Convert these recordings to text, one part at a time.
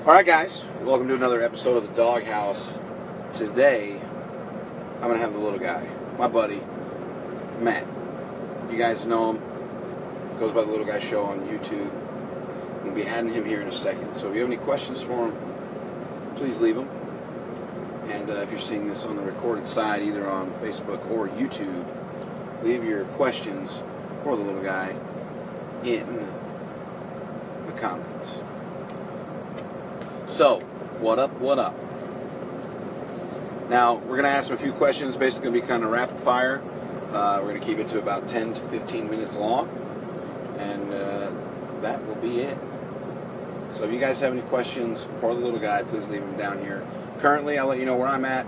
Alright guys, welcome to another episode of the Doghouse. Today, I'm going to have the little guy, my buddy, Matt. You guys know him, goes by the Little Guy Show on YouTube. I'm going to be adding him here in a second. So if you have any questions for him, please leave them. And if you're seeing this on the recorded side, either on Facebook or YouTube, leave your questions for the little guy in the comments. So, what up, what up? Now, we're going to ask him a few questions, basically going to be kind of rapid fire. We're going to keep it to about 10 to 15 minutes long, and that will be it. So if you guys have any questions for the little guy, please leave them down here. Currently, I'll let you know where I'm at.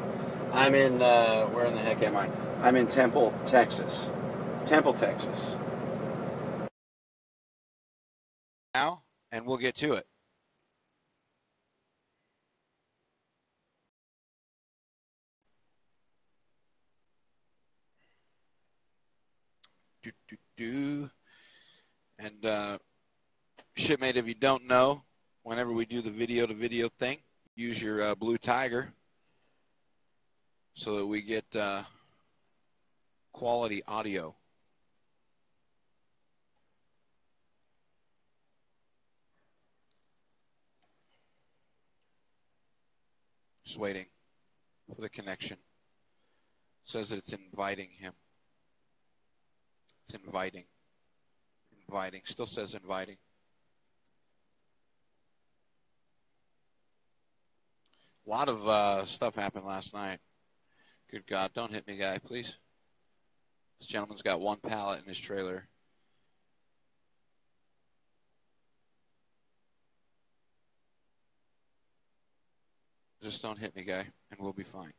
I'm in, where in the heck am I? I'm in Temple, Texas. Temple, Texas. Now, and we'll get to it. And shipmate, if you don't know, whenever we do the video-to-video thing, use your Blue Tiger so that we get quality audio. Just waiting for the connection. Says that it's inviting him. It's inviting. Inviting. Still says inviting. A lot of stuff happened last night. Good God, don't hit me, guy, please. This gentleman's got one pallet in his trailer. Just don't hit me, guy, and we'll be fine.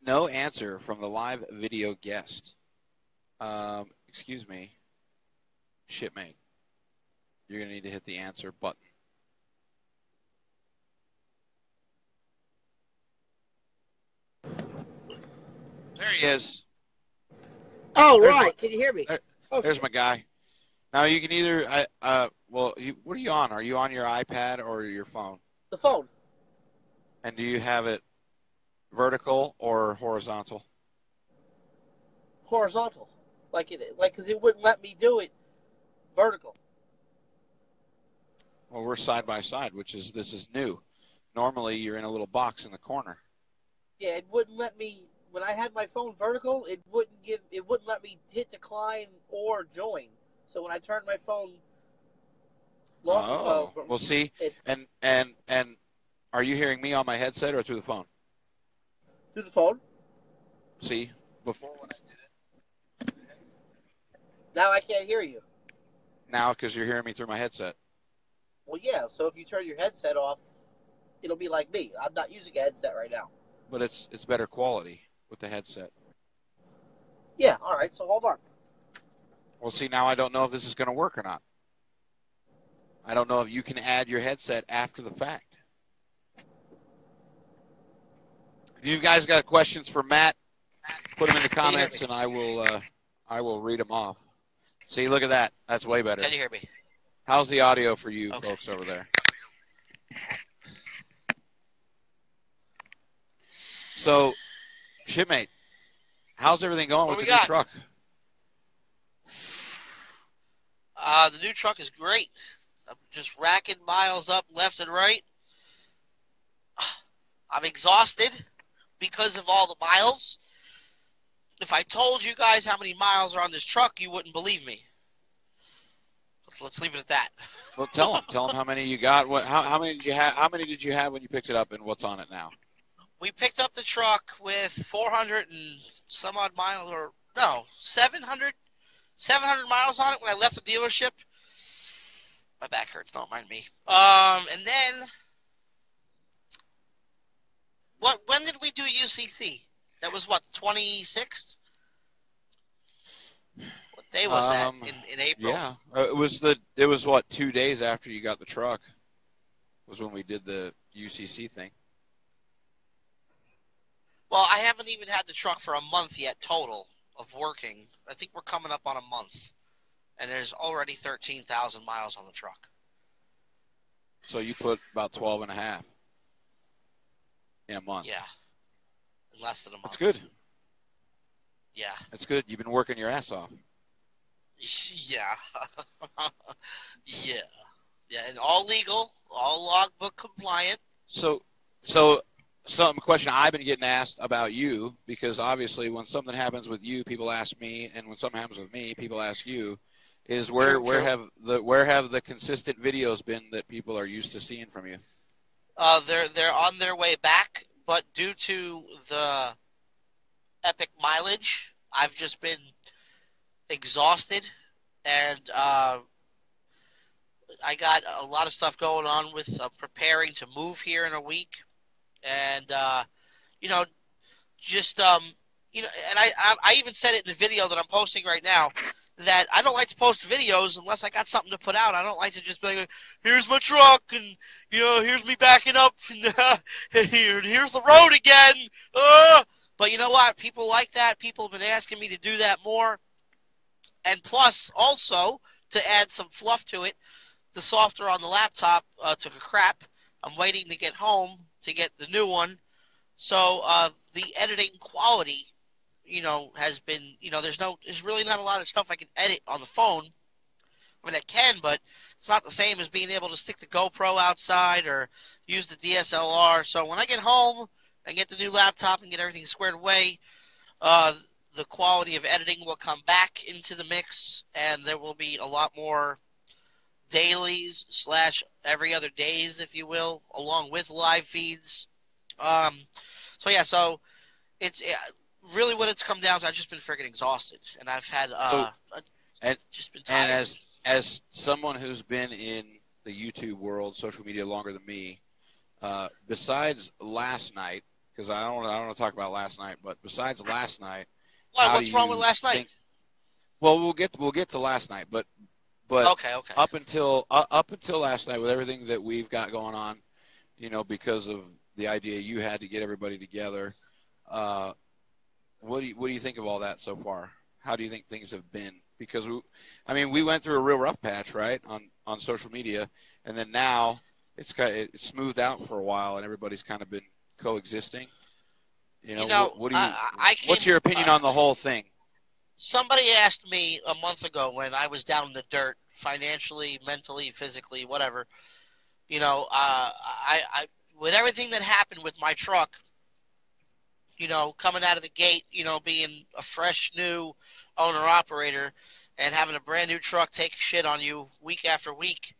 No answer from the live video guest. Excuse me, shipmate. You're going to need to hit the answer button. There he is. Oh, right. Can you hear me? There's my guy. Now you can either, what are you on? Are you on your iPad or your phone? The phone. And do you have it vertical or horizontal? Horizontal. Because it wouldn't let me do it vertical. Well, we're side by side, this is new. Normally you're in a little box in the corner. Yeah, it wouldn't let me. When I had my phone vertical, it wouldn't let me hit decline or join. So when I turned my phone well, see, and are you hearing me on my headset or through the phone? Through the phone. See, before when I did it. Now I can't hear you. Now because you're hearing me through my headset. Well, yeah, so if you turn your headset off, it'll be like me. I'm not using a headset right now. But it's better quality with the headset. Yeah, all right, so hold on. Well, see, now I don't know if this is going to work or not. I don't know if you can add your headset after the fact. If you guys got questions for Matt, put them in the comments, and I will read them off. See, look at that. That's way better. Can you hear me? How's the audio for you folks over there? So, shipmate, how's everything going with the new truck? The new truck is great. I'm just racking miles up left and right. I'm exhausted because of all the miles. If I told you guys how many miles are on this truck, you wouldn't believe me. Let's leave it at that. Well, tell them how many you got. How many did you have? How many did you have when you picked it up, and what's on it now? We picked up the truck with 400 and some odd miles, 700 miles on it when I left the dealership. My back hurts, don't mind me. And then, when did we do UCC? That was what, 26th? What day was that in April? Yeah, it was what, 2 days after you got the truck was when we did the UCC thing. Well, I haven't even had the truck for a month yet total of working. I think we're coming up on a month. and there's already 13,000 miles on the truck. So you put about 12 and a half in a month. Yeah, in less than a month. That's good. Yeah. That's good. You've been working your ass off. Yeah. Yeah. Yeah, and all legal, all logbook compliant. So some question I've been getting asked about you, because obviously when something happens with you, people ask me, and when something happens with me, people ask you, is where have the consistent videos been that people are used to seeing from you? They're on their way back, but due to the epic mileage, I've just been exhausted, and I got a lot of stuff going on with preparing to move here in a week, and you know, just and I even said it in the video that I'm posting right now, that I don't like to post videos unless I got something to put out. I don't like to just be like, here's my truck, and here's me backing up, and here's the road again. But you know what? People like that. People have been asking me to do that more. And plus, also, to add some fluff to it, the software on the laptop took a crap. I'm waiting to get home to get the new one. So the editing quality, has been, there's really not a lot of stuff I can edit on the phone. I mean, I can, but it's not the same as being able to stick the GoPro outside or use the DSLR. So when I get home and get the new laptop and get everything squared away, the quality of editing will come back into the mix, and there will be a lot more dailies / every other days, if you will, along with live feeds. So it's really what it's come down to. I've just been freaking exhausted, and I've had just been tired. And as someone who's been in the YouTube world, social media longer than me, besides last night, because I don't want to talk about last night, but besides last night, what's wrong with last night? Well, we'll get to last night, but okay. Up until last night, with everything that we've got going on, because of the idea you had to get everybody together, what do you think of all that so far? How do you think things have been? Because we went through a real rough patch, right, on social media, and then now it's smoothed out for a while, and everybody's kind of been coexisting. What's your opinion on the whole thing? Somebody asked me a month ago when I was down in the dirt, financially, mentally, physically, whatever. I with everything that happened with my truck, coming out of the gate, being a fresh new owner operator and having a brand new truck take shit on you week after week,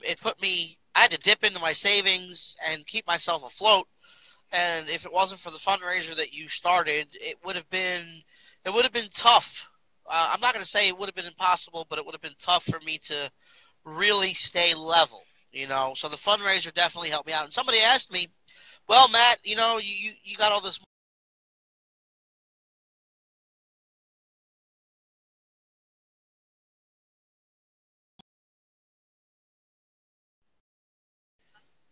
it put me. I had to dip into my savings and keep myself afloat. And if it wasn't for the fundraiser that you started, it would have been tough. I'm not going to say it would have been impossible, but it would have been tough for me to really stay level, So the fundraiser definitely helped me out. And somebody asked me, well, Matt, you got all this.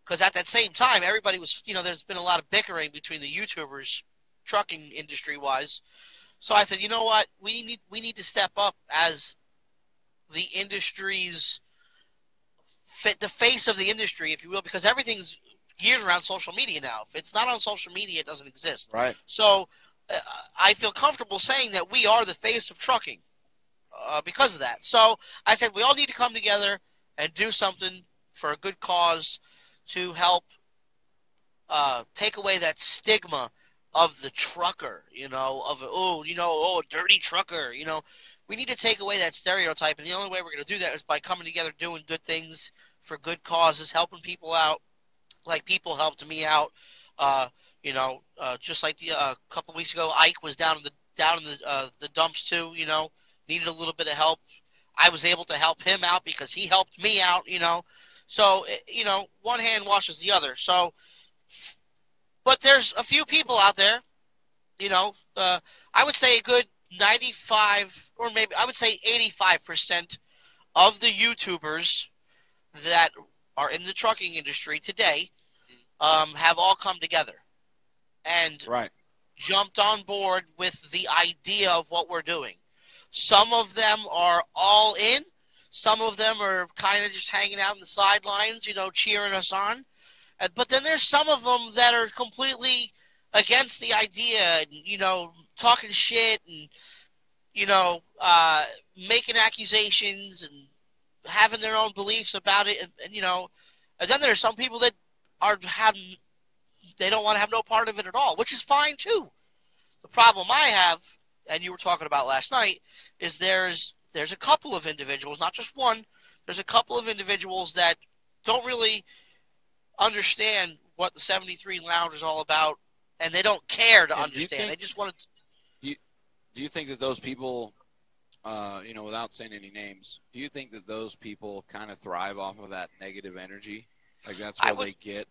Because at that same time, everybody was, there's been a lot of bickering between the YouTubers, trucking industry-wise. So I said, you know what? We need to step up as the industry's the face of the industry, if you will, because everything's geared around social media now. If it's not on social media, it doesn't exist. Right. So I feel comfortable saying that we are the face of trucking because of that. So I said we all need to come together and do something for a good cause to help take away that stigma of the trucker, a dirty trucker, We need to take away that stereotype, and the only way we're going to do that is by coming together, doing good things for good causes, helping people out, like people helped me out. Just like a couple weeks ago, Ike was down in the dumps too. Needed a little bit of help. I was able to help him out because he helped me out. So one hand washes the other. So, but there's a few people out there. I would say a good 95, or maybe I would say 85% of the YouTubers that are in the trucking industry today have all come together and jumped on board with the idea of what we're doing. Some of them are all in. Some of them are kind of just hanging out in the sidelines, cheering us on. But then there's some of them that are completely against the idea, and, talking shit and, making accusations and having their own beliefs about it. And then there's some people that they don't want to have no part of it at all, which is fine too. The problem I have, and you were talking about last night, is there's a couple of individuals, not just one, there's a couple of individuals that don't really understand what the 73 Lounge is all about, and they don't care to understand. They just want to. Do you think that those people, without saying any names, do you think that those people kind of thrive off of that negative energy? Like that's where they get.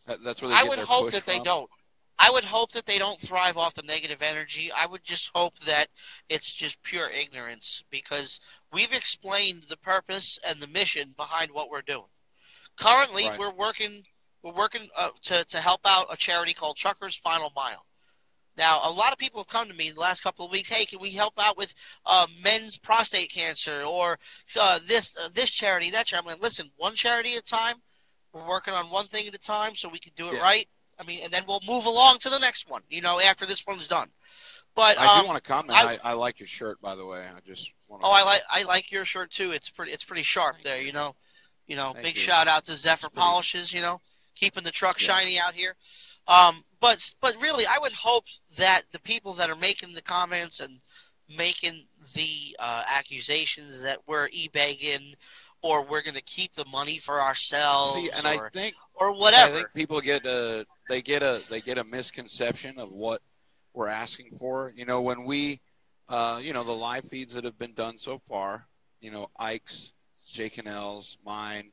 That's where they get their push from? I would hope that they don't. I would hope that they don't thrive off the negative energy. I would just hope that it's just pure ignorance, because we've explained the purpose and the mission behind what we're doing. Currently, Right. we're working to help out a charity called Truckers Final Mile. Now, a lot of people have come to me in the last couple of weeks. Hey, can we help out with men's prostate cancer or this charity, that charity? I'm like, listen, one charity at a time. We're working on one thing at a time so we can do it right. I mean, and then we'll move along to the next one, after this one's done. But I do want to comment. I like your shirt, by the way. I just want to. Oh, I like your shirt too. It's pretty sharp there. Big you. shout out to Zephyr Polishes. Keeping the truck shiny out here. But really, I would hope that the people that are making the comments and making the accusations that we're e-bagging or we're going to keep the money for ourselves, I think people get a misconception of what we're asking for. When we, the live feeds that have been done so far, Ike's, Jake and L's, mine.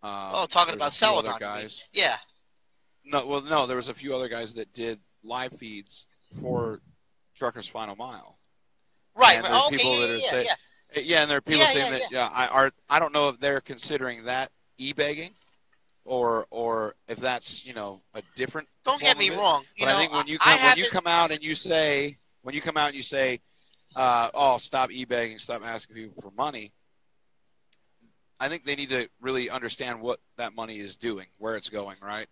Talking about selling other guys. Yeah. No, there was a few other guys that did live feeds for Truckers Final Mile. Right. And there are people that are saying, and there are people saying that I don't know if they're considering that e-begging or if that's a different. Don't get me wrong. But I think when you come out and you say stop e-begging, stop asking people for money. I think they need to really understand what that money is doing, where it's going, right?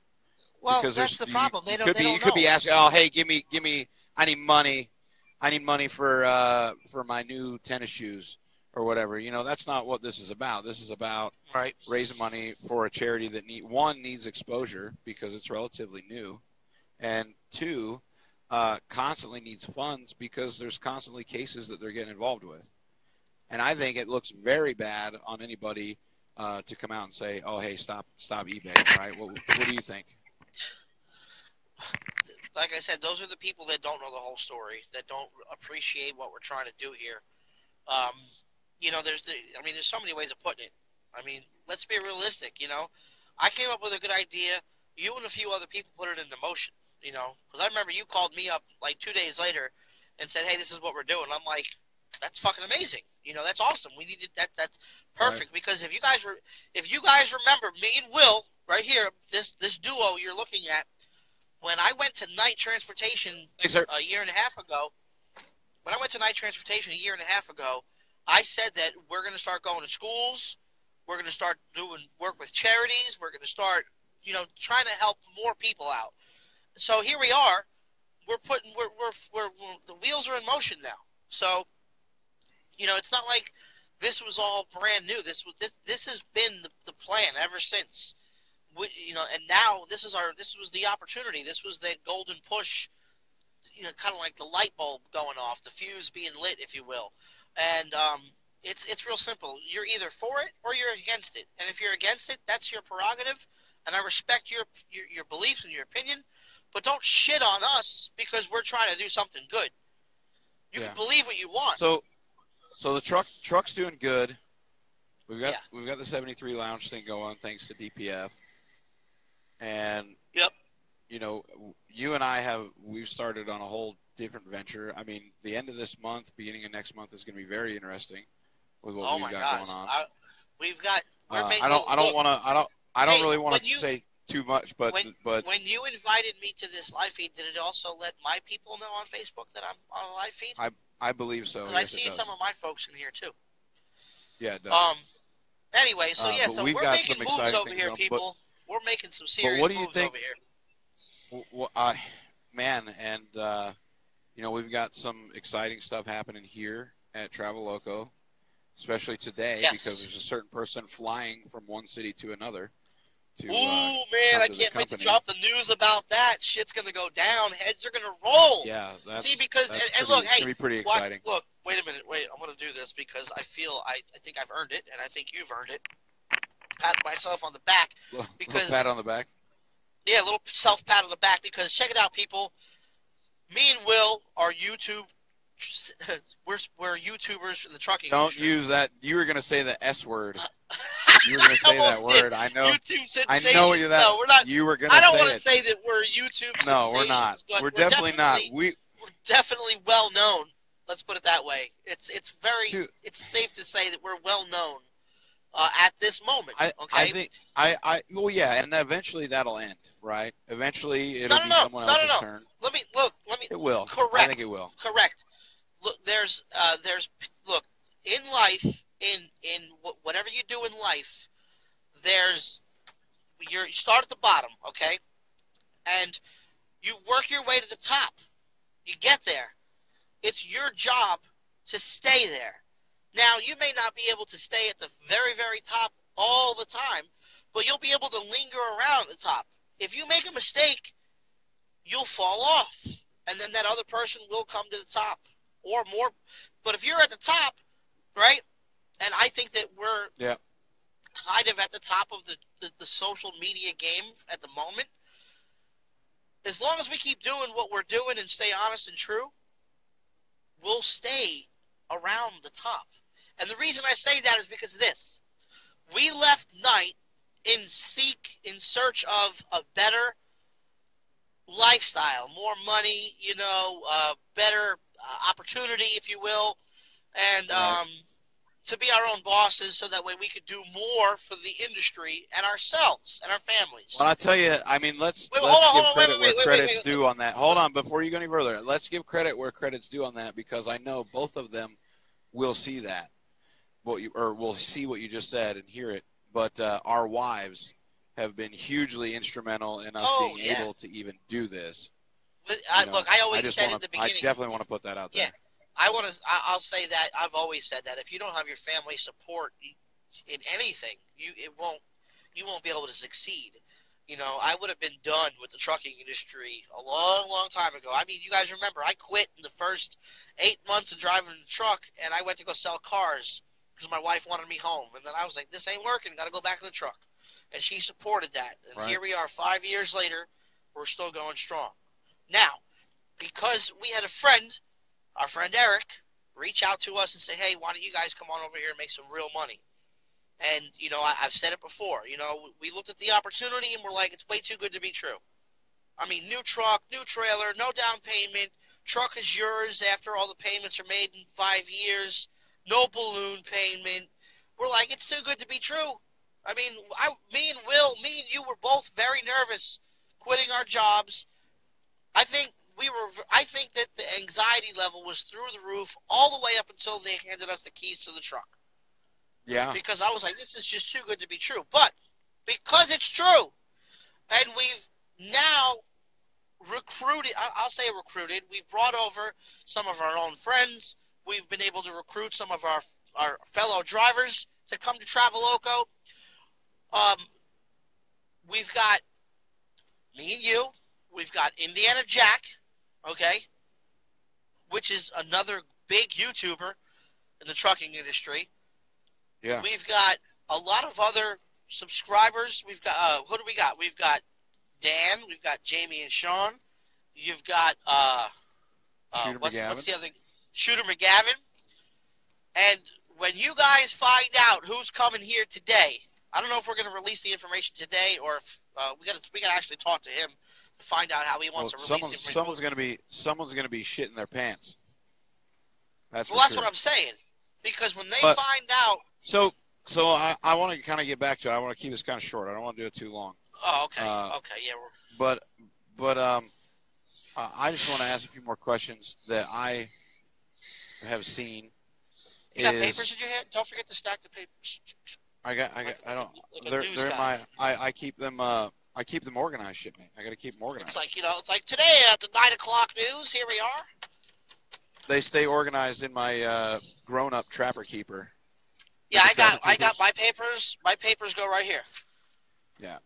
Well, because that's the problem. They don't you could be asking, oh, hey, give me, I need money for my new tennis shoes or whatever. That's not what this is about. This is about raising money for a charity that needs exposure because it's relatively new, and two, constantly needs funds because there's constantly cases that they're getting involved with. And I think it looks very bad on anybody to come out and say, oh, hey, stop eBay, right? What do you think? Like I said, those are the people that don't know the whole story, that don't appreciate what we're trying to do here. There's so many ways of putting it. I mean, let's be realistic, I came up with a good idea. You and a few other people put it into motion, because I remember you called me up like 2 days later and said, hey, this is what we're doing. I'm like, that's fucking amazing. That's awesome. We needed that. That's perfect. Right. Because if you guys remember me and Will right here, this duo you're looking at, when I went to night transportation a year and a half ago, I said that we're going to start going to schools. We're going to start doing work with charities. We're going to start, trying to help more people out. So here we are. We're the wheels are in motion now. So, it's not like this was all brand new. This has been the plan ever since. And now this was the opportunity. This was the golden push. Kind of like the light bulb going off, the fuse being lit, if you will. And it's real simple. You're either for it or you're against it. And if you're against it, that's your prerogative. And I respect your beliefs and your opinion. But don't shit on us because we're trying to do something good. You can believe what you want. So the truck's doing good. We've got the 73 Lounge thing going thanks to DPF. And you and we've started on a whole different venture. I mean, the end of this month, beginning of next month is going to be very interesting with what we've got going on. I don't really want to say too much, but when you invited me to this live feed, did it also let my people know on Facebook that I'm on a live feed? I believe so. Because Yes, I see it does. some of my folks in here too. Yeah, it does. Anyway, so yeah, but so we've we're got making some moves exciting over things here, going. people. We're making some But serious what do you moves think? over here. And we've got some exciting stuff happening here at Travel Loco, especially today because there's a certain person flying from one city to another. Ooh, man, I can't wait to drop the news about that. Shit's going to go down. Heads are going to roll. Yeah, See, because, and look, hey, it's going to be pretty exciting. Look, wait a minute. Wait, I'm going to do this because I feel, I think I've earned it, and I think you've earned it. Pat myself on the back. Little pat on the back? Yeah, a little self-pat on the back because check it out, people. Me and Will are YouTube. We're YouTubers in the trucking industry. Don't use that. You were going to say the S word. You were going to say that word. Did. I know. YouTube sensations. I know you that. No, we're not. You were going to say I don't want to say that we're YouTube sensations. No, we're not. But we're definitely not. We're definitely well known. Let's put it that way. It's safe to say that we're well known at this moment. Okay. I think well, yeah, and eventually that'll end, right? Eventually it'll be someone else's turn. Let me. It will. Correct. I think it will. Correct. Look, look in life, in whatever you do in life, you start at the bottom, okay, and you work your way to the top. You get there. It's your job to stay there. Now, you may not be able to stay at the very, very top all the time, but you'll be able to linger around at the top. If you make a mistake, you'll fall off, and then that other person will come to the top or more. But if you're at the top, right, and I think that we're kind of at the top of the social media game at the moment, as long as we keep doing what we're doing and stay honest and true, we'll stay around the top. And the reason I say that is because of this. We left night in search of a better lifestyle, more money, better opportunity, if you will, and to be our own bosses so that way we could do more for the industry and ourselves and our families. Well, I tell you, I mean, let's give credit where credit's due on that. Hold on, before you go any further, let's give credit where credit's due on that because I know both of them will see that, will see what you just said and hear it. But our wives have been hugely instrumental in us being able to even do this. But, look, I always said at the beginning. I definitely want to put that out there. Yeah. I'll say that. I've always said that if you don't have your family support in anything, you won't be able to succeed. I would have been done with the trucking industry a long, long time ago. I mean, you guys remember I quit in the first 8 months of driving the truck, and I went to go sell cars because my wife wanted me home. And then I was like, this ain't working. Got to go back to the truck. And she supported that. And here we are 5 years later. We're still going strong. Now, because we had a friend, our friend Eric, reach out to us and say, hey, why don't you guys come on over here and make some real money? And, I've said it before. We looked at the opportunity and we're like, it's way too good to be true. I mean, new truck, new trailer, no down payment. Truck is yours after all the payments are made in 5 years. No balloon payment. We're like, it's too good to be true. I mean, me and you were both very nervous quitting our jobs. I think that the anxiety level was through the roof all the way up until they handed us the keys to the truck. Yeah. Because I was like, this is just too good to be true. But because it's true, and we've now recruited, we've brought over some of our own friends. We've been able to recruit some of our fellow drivers to come to Travel Loco. We've got me and you. We've got Indiana Jack, okay, which is another big YouTuber in the trucking industry. Yeah. We've got a lot of other subscribers. We've got who do we got? We've got Dan. We've got Jamie and Sean. You've got what's the other? Shooter McGavin. And when you guys find out who's coming here today, I don't know if we're going to release the information today or if we got to actually talk to him to find out how he wants to release it. Someone's going to be shitting their pants. That's what I'm saying. Because when they find out. So I want to kind of get back to it. I want to keep this kind of short. I don't want to do it too long. Oh, okay. Okay, yeah. But I just want to ask a few more questions that I have seen You got papers in your hand? Don't forget to stack the papers. I don't. They're in my. I keep them. I keep them organized, shipment. I got to keep them organized. It's like, it's like today at the 9 o'clock news. Here we are. They stay organized in my grown-up Trapper Keeper. Yeah, I got my papers. My papers go right here. Yeah.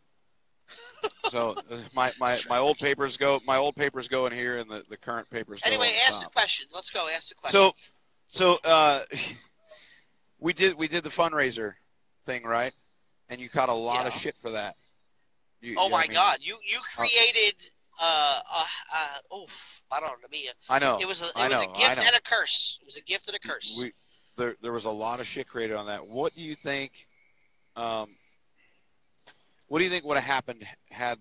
So my old papers go. My old papers go in here, and the current papers. Anyway, go ask the question. Let's go. Ask the question. So we did the fundraiser thing, right? And you caught a lot of shit for that. God! You created I don't know. I know. It was a gift and a curse. It was a gift and a curse. There was a lot of shit created on that. What do you think? What do you think would have happened had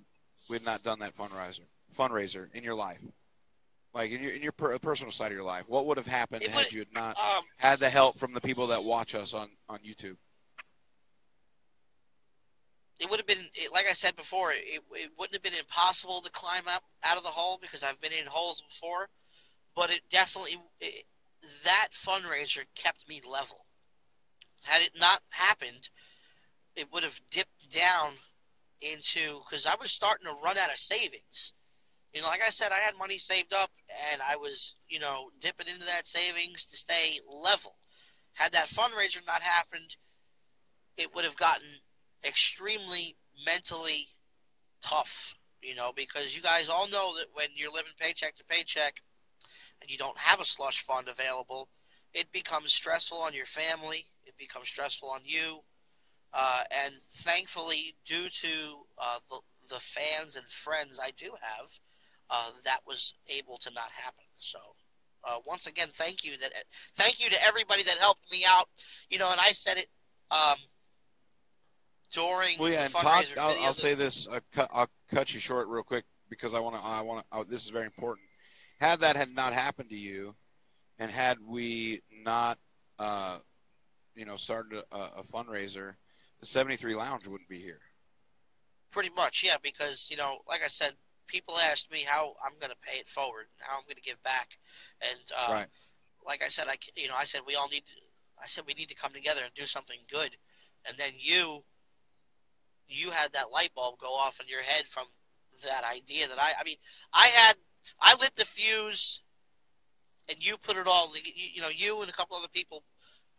we not done that fundraiser in your life? Like in your personal side of your life, what would have happened had you not had the help from the people that watch us on YouTube? It would have been, like I said before, it wouldn't have been impossible to climb up out of the hole because I've been in holes before. But it definitely, that fundraiser kept me level. Had it not happened, it would have dipped down into, because I was starting to run out of savings. Like I said, I had money saved up, and I was, dipping into that savings to stay level. Had that fundraiser not happened, it would have gotten extremely mentally tough, because you guys all know that when you're living paycheck to paycheck and you don't have a slush fund available, it becomes stressful on your family. It becomes stressful on you. And thankfully, due to the fans and friends I do have, that was able to not happen. So once again, thank you to everybody that helped me out. And I said it during the fundraiser Todd, video. I'll say this. I'll cut you short real quick because I want to. This is very important. Had that had not happened to you, and had we not, started a fundraiser, the 73 Lounge wouldn't be here. Pretty much, yeah. Because like I said, people asked me how I'm going to pay it forward, and how I'm going to give back, and right. Like I said, I said we all need. I said we need to come together and do something good, and then you had that light bulb go off in your head from that idea that I lit the fuse, and you put it all, you and a couple other people,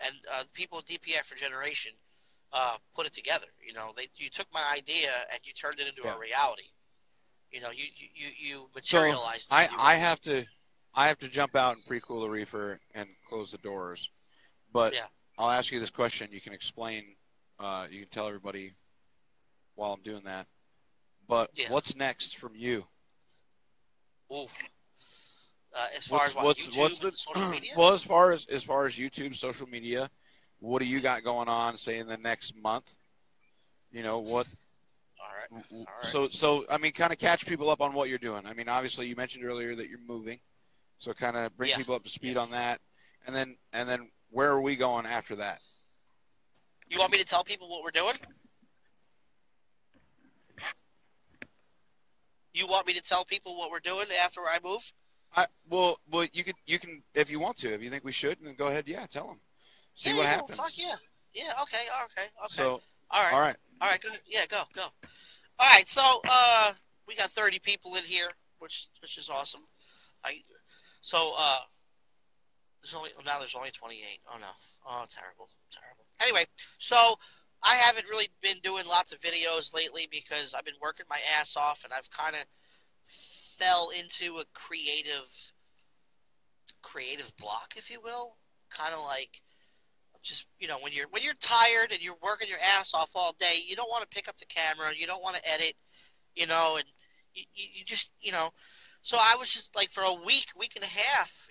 and people at DPF for Generation put it together. You took my idea and you turned it into a reality. You materialized. So I have to jump out and pre-cool the reefer and close the doors, but I'll ask you this question. You can explain. You can tell everybody while I'm doing that. But what's next from you? Ooh. As far as YouTube, social media? Well, as far as YouTube, social media, what do you got going on? Say in the next month. What? All right. So I mean, kind of catch people up on what you're doing. I mean, obviously you mentioned earlier that you're moving, so kind of bring people up to speed on that, and then where are we going after that? You want me to tell people what we're doing? You want me to tell people what we're doing after I move? Well, you can if you want to. If you think we should, then go ahead. Yeah, tell them. See what happens. Fuck yeah. Yeah. Okay. So all right. Go ahead. Yeah. Go. All right. So we got 30 people in here, which is awesome. There's only 28. Oh no. Oh, terrible. Anyway, so I haven't really been doing lots of videos lately because I've been working my ass off, and I've kind of fell into a creative block, if you will. Kind of like just when you're tired and you're working your ass off all day, you don't want to pick up the camera, you don't want to edit, and you just So I was just like for a week and a half,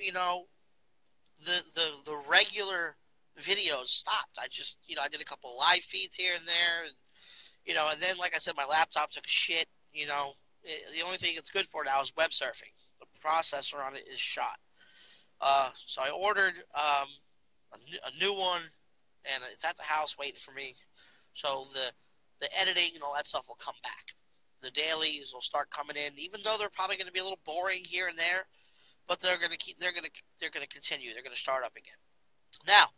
the regular videos stopped. I just I did a couple of live feeds here and there, and and then like I said, my laptop took a shit. The only thing it's good for now is web surfing. The processor on it is shot. So I ordered a new one, and it's at the house waiting for me. So the editing and all that stuff will come back. The dailies will start coming in, even though they're probably going to be a little boring here and there. but they're gonna continue. They're gonna start up again. Now,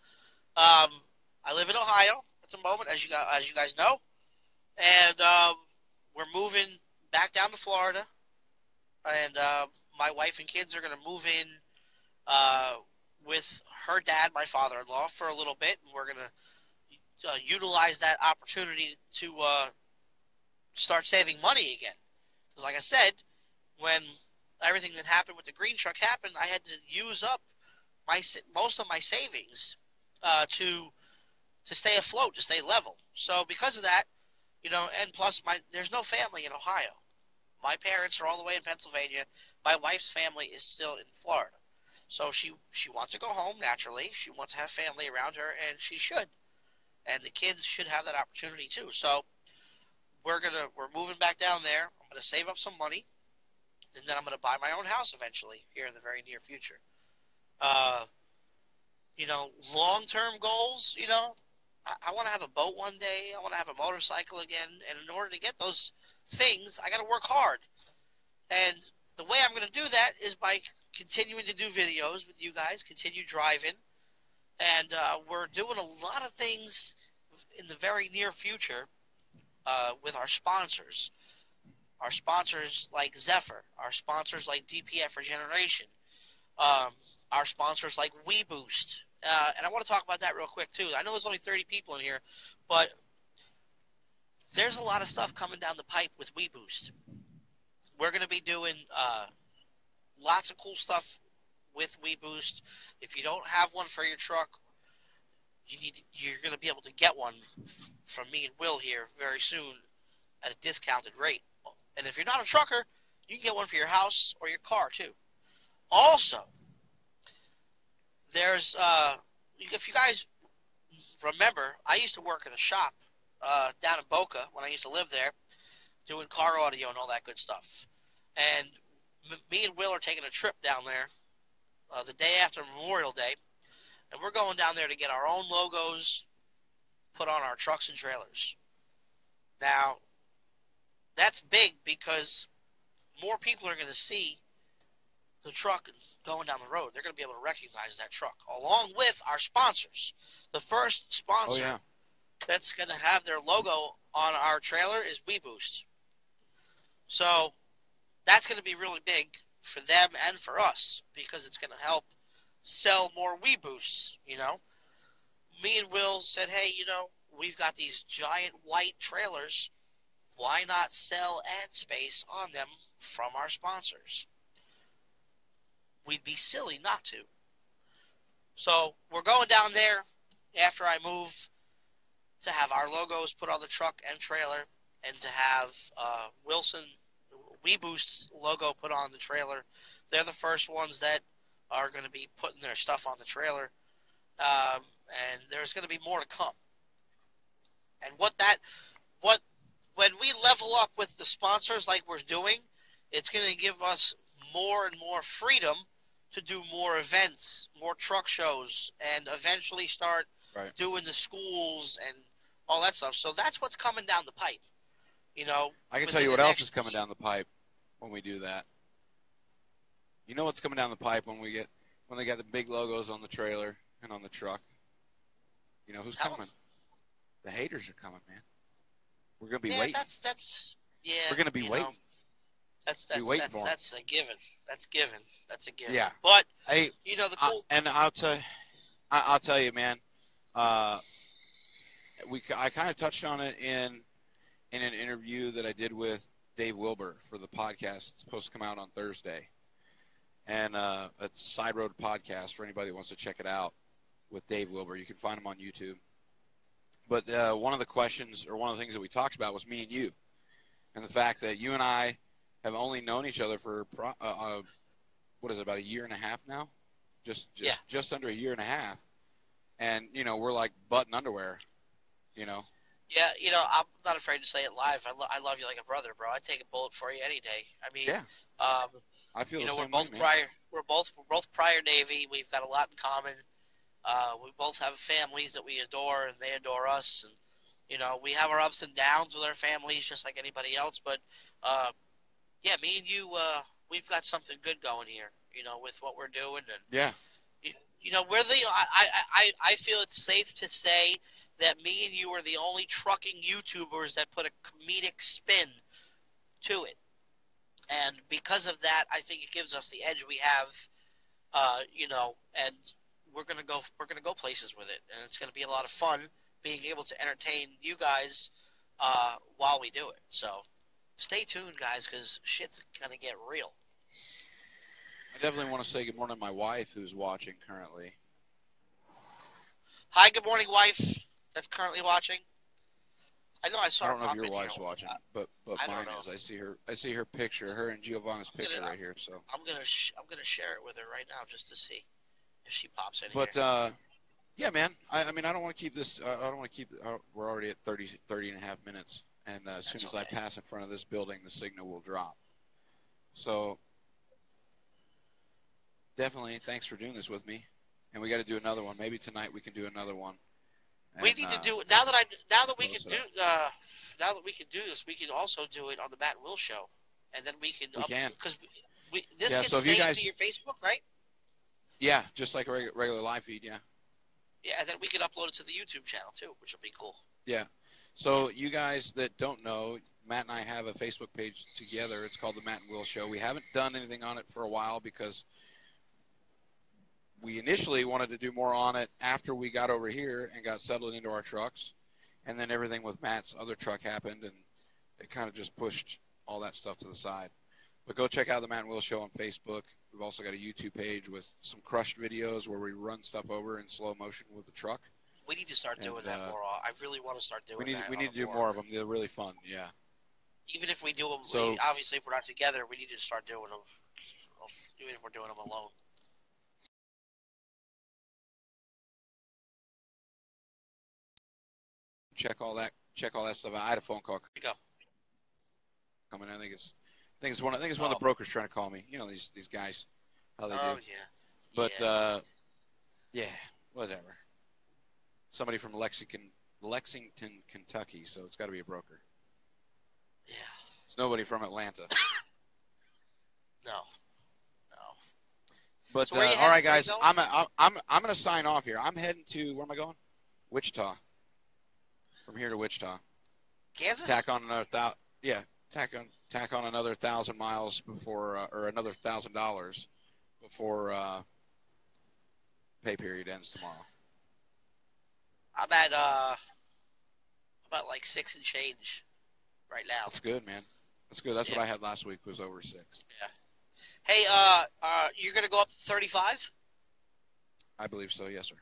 I live in Ohio at the moment, as you guys know, and we're moving back down to Florida, and my wife and kids are gonna move in with her dad, my father-in-law, for a little bit, and we're gonna utilize that opportunity to start saving money again. Because, like I said, when everything that happened with the green truck happened, I had to use up most of my savings to stay afloat, to stay level. So because of that, and plus there's no family in Ohio. My parents are all the way in Pennsylvania. My wife's family is still in Florida. So she wants to go home naturally. She wants to have family around her, and she should. And the kids should have that opportunity too. So we're moving back down there. I'm gonna save up some money, and then I'm gonna buy my own house eventually here in the very near future. Long-term goals. I want to have a boat one day. I want to have a motorcycle again. And in order to get those things, I got to work hard. And the way I'm going to do that is by continuing to do videos with you guys, continue driving. And we're doing a lot of things in the very near future with our sponsors. Our sponsors like Zephyr. Our sponsors like DPF Regeneration. Our sponsors like WeBoost. And I want to talk about that real quick, too. I know there's only 30 people in here, but there's a lot of stuff coming down the pipe with WeBoost. We're going to be doing lots of cool stuff with WeBoost. If you don't have one for your truck, you're going to be able to get one from me and Will here very soon at a discounted rate. And if you're not a trucker, you can get one for your house or your car, too. Also, there's if you guys remember, I used to work in a shop down in Boca when I used to live there, doing car audio and all that good stuff. And me and Will are taking a trip down there the day after Memorial Day, and we're going down there to get our own logos put on our trucks and trailers. Now, that's big because more people are going to see the truck going down the road. They're going to be able to recognize that truck, along with our sponsors. The first sponsor that's going to have their logo on our trailer is WeBoost. So that's going to be really big for them and for us because it's going to help sell more WeBoosts, Me and Will said, hey, we've got these giant white trailers. Why not sell ad space on them from our sponsors? We'd be silly not to. So we're going down there after I move to have our logos put on the truck and trailer and to have Wilson WeBoost's logo put on the trailer. They're the first ones that are going to be putting their stuff on the trailer. And there's going to be more to come. And when we level up with the sponsors like we're doing, it's going to give us more and more freedom to do more events, more truck shows, and eventually start doing the schools and all that stuff. So that's what's coming down the pipe. I can tell you what else is coming down the pipe when we do that. You know what's coming down the pipe when they got the big logos on the trailer and on the truck? You know who's coming? The haters are coming, man. We're gonna be waiting. We're gonna be waiting. That's a given. That's a given. Yeah. But hey, the cool. And I'll tell you, man. I kind of touched on it in an interview that I did with Dave Wilbur for the podcast. It's supposed to come out on Thursday, and it's Side Road Podcast for anybody that wants to check it out with Dave Wilbur. You can find him on YouTube. But one of the questions or one of the things that we talked about was me and you, and the fact that you and I have only known each other for what is it, about a year and a half now? Just under a year and a half, and we're like butt and underwear, Yeah, I'm not afraid to say it live. I love you like a brother, bro. I'd take a bullet for you any day. I mean, I feel the same we're both way, prior. We're both prior Navy. We've got a lot in common. We both have families that we adore, and they adore us. And we have our ups and downs with our families, just like anybody else. But me and you, we've got something good going here. with what we're doing. And Yeah. we're I feel it's safe to say that me and you are the only trucking YouTubers that put a comedic spin to it. And because of that, I think it gives us the edge we have, and we're gonna go places with it, and it's gonna be a lot of fun being able to entertain you guys while we do it. So stay tuned, guys, because shit's gonna get real. I definitely want to say good morning to my wife who's watching currently. Hi, good morning, wife. That's currently watching. I know I saw. I don't know if your wife's watching, but mine is. I see her picture, her and Giovanna's picture right here. So I'm gonna share it with her right now just to see if she pops in here. But yeah, man. I mean, I don't want to keep this. I don't want to keep. We're already at 30 and a half minutes, and as soon as I pass in front of this building, the signal will drop. So definitely, thanks for doing this with me, and we got to do another one. Maybe tonight we can do another one. And, we need to do it now that we can do this. We can also do it on the Matt and Will show, and then we can because this gets so saved to your Facebook, right? Yeah, just like a regular live feed. Yeah. Yeah, and then we can upload it to the YouTube channel too, which will be cool. Yeah. So you guys that don't know, Matt and I have a Facebook page together. It's called the Matt and Will Show. We haven't done anything on it for a while because we initially wanted to do more on it after we got over here and got settled into our trucks. And then everything with Matt's other truck happened, and it kind of just pushed all that stuff to the side. But go check out the Matt and Will Show on Facebook. We've also got a YouTube page with some crushed videos where we run stuff over in slow motion with the truck. We need to start doing that more. I really want to start doing that. We need to do more of them. They're really fun, yeah. Even if we do them, obviously if we're not together, we need to start doing them, even if we're doing them alone. Check all that stuff out. I had a phone call Go. coming. I think it's one of the brokers trying to call me. You know these guys, how they do. Oh yeah. But yeah, whatever. Somebody from Lexington, Kentucky. So it's got to be a broker. Yeah. It's nobody from Atlanta. No. But so all right, guys, I'm gonna sign off here. I'm heading to where am I going? Wichita. From here to Wichita. Kansas. Tack on another tack on another 1,000 miles before, or another $1,000 before pay period ends tomorrow. I'm at like 6 and change right now. That's good, man. That's good. That's what I had last week. Was over 6. Yeah. Hey, you're gonna go up to 35? I believe so. Yes, sir.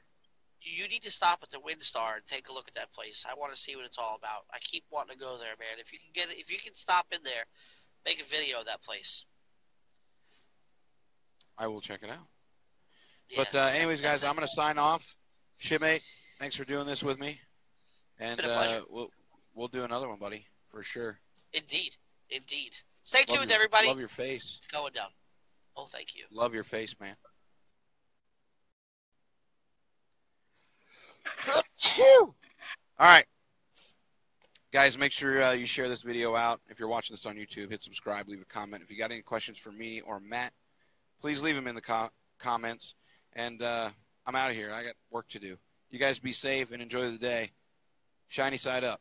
You need to stop at the WinStar and take a look at that place. I want to see what it's all about. I keep wanting to go there, man. If you can stop in there, make a video of that place. I will check it out. Yeah, but anyways, guys, I'm going to sign off. Shipmate, thanks for doing this with me. And we'll do another one, buddy, for sure. Indeed. Stay tuned, everybody. Love your face. It's going down. Oh, thank you. Love your face, man. All right. Guys, make sure you share this video out. If you're watching this on YouTube, hit subscribe, leave a comment. If you got any questions for me or Matt, please leave them in the comments. And I'm out of here. I got work to do. You guys be safe and enjoy the day. Shiny side up.